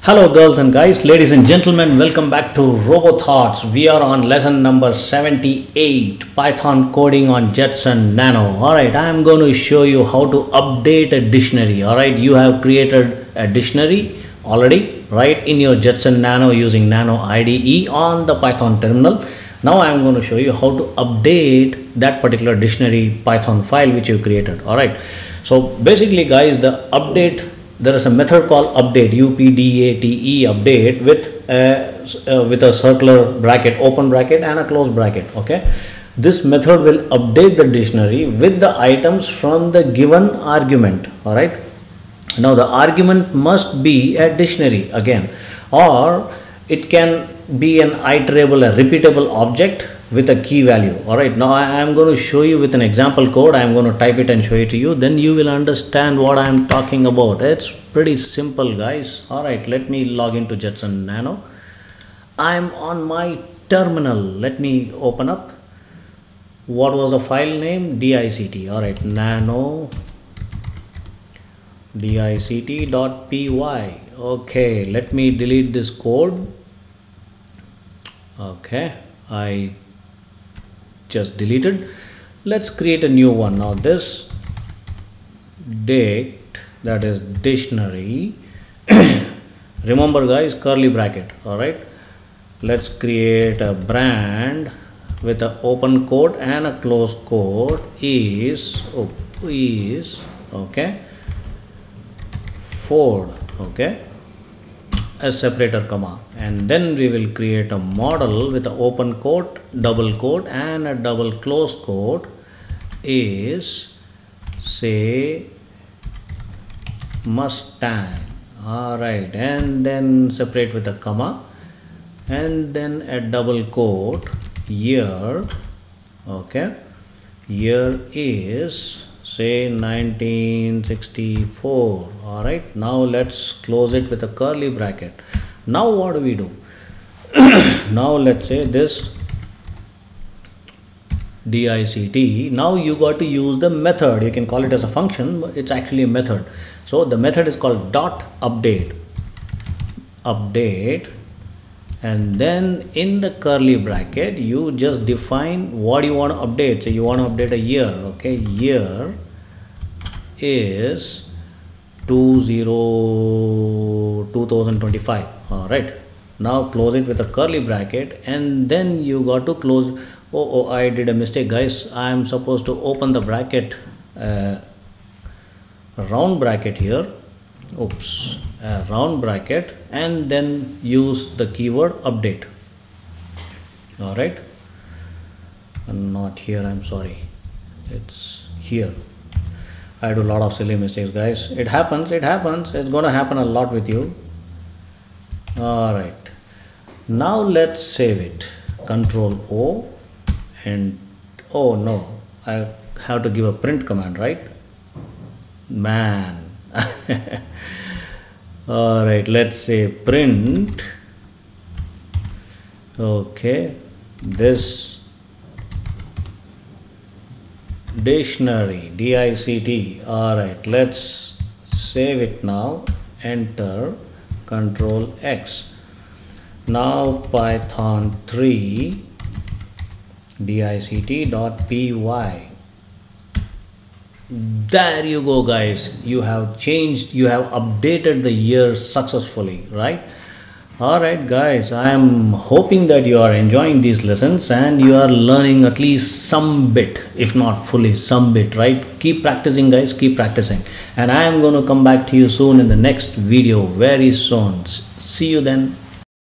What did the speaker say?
Hello girls and guys, ladies and gentlemen, welcome back to Robo Thoughts. We are on lesson number 78, Python coding on Jetson Nano. Alright, I am going to show you how to update a dictionary. Alright, you have created a dictionary already, right, in your Jetson Nano using Nano IDE on the Python terminal. Now I am going to show you how to update that particular dictionary Python file which you created. Alright, so basically guys, the update, there is a method called update, update, update with a circular bracket, open bracket and a close bracket. Okay, this method will update the dictionary with the items from the given argument. All right, now the argument must be a dictionary again, or it can be an iterable, a repeatable object with a key value. All right, now I am going to show you with an example code. I am going to type it and show it to you, then you will understand what I am talking about. It's pretty simple guys. All right, let me log into Jetson Nano. I am on my terminal. Let me open up. What was the file name? dict. All right, nano dict.py. okay, let me delete this code. Okay, I just deleted. Let's create a new one. Now this dict, that is dictionary, remember guys, curly bracket. All right, let's create a brand with an open quote and a close quote is okay, Ford. Okay, a separator comma, and then we will create a model with an open quote, double quote and a double close quote is, say, Mustang. All right, and then separate with a comma and then a double quote, year. Okay, year is, say, 1964. All right, now let's close it with a curly bracket. Now what do we do? Now let's say this dict. Now you got to use the method. You can call it as a function, but it's actually a method. So the method is called dot update, and then in the curly bracket you just define what you want to update. So you want to update a year. Okay, year is 2025. All right, now close it with a curly bracket, and then you got to close. Oh, I did a mistake guys. I am supposed to open the bracket, round bracket here. Oops, a round bracket, and then use the keyword update. All right, not here, I'm sorry, it's here. I do a lot of silly mistakes guys. It happens. It's gonna happen a lot with you. All right, now let's save it. Control O, and oh no, I have to give a print command, right? Man. All right, let's say print. Okay, this dictionary, dict. All right, let's save it now. Enter, Control X. Now Python 3 dict.py. There you go guys, you have changed, you have updated the year successfully, right? All right guys, I am hoping that you are enjoying these lessons and you are learning at least some bit, if not fully, some bit, right? Keep practicing guys, keep practicing, and I am going to come back to you soon in the next video, very soon. See you then.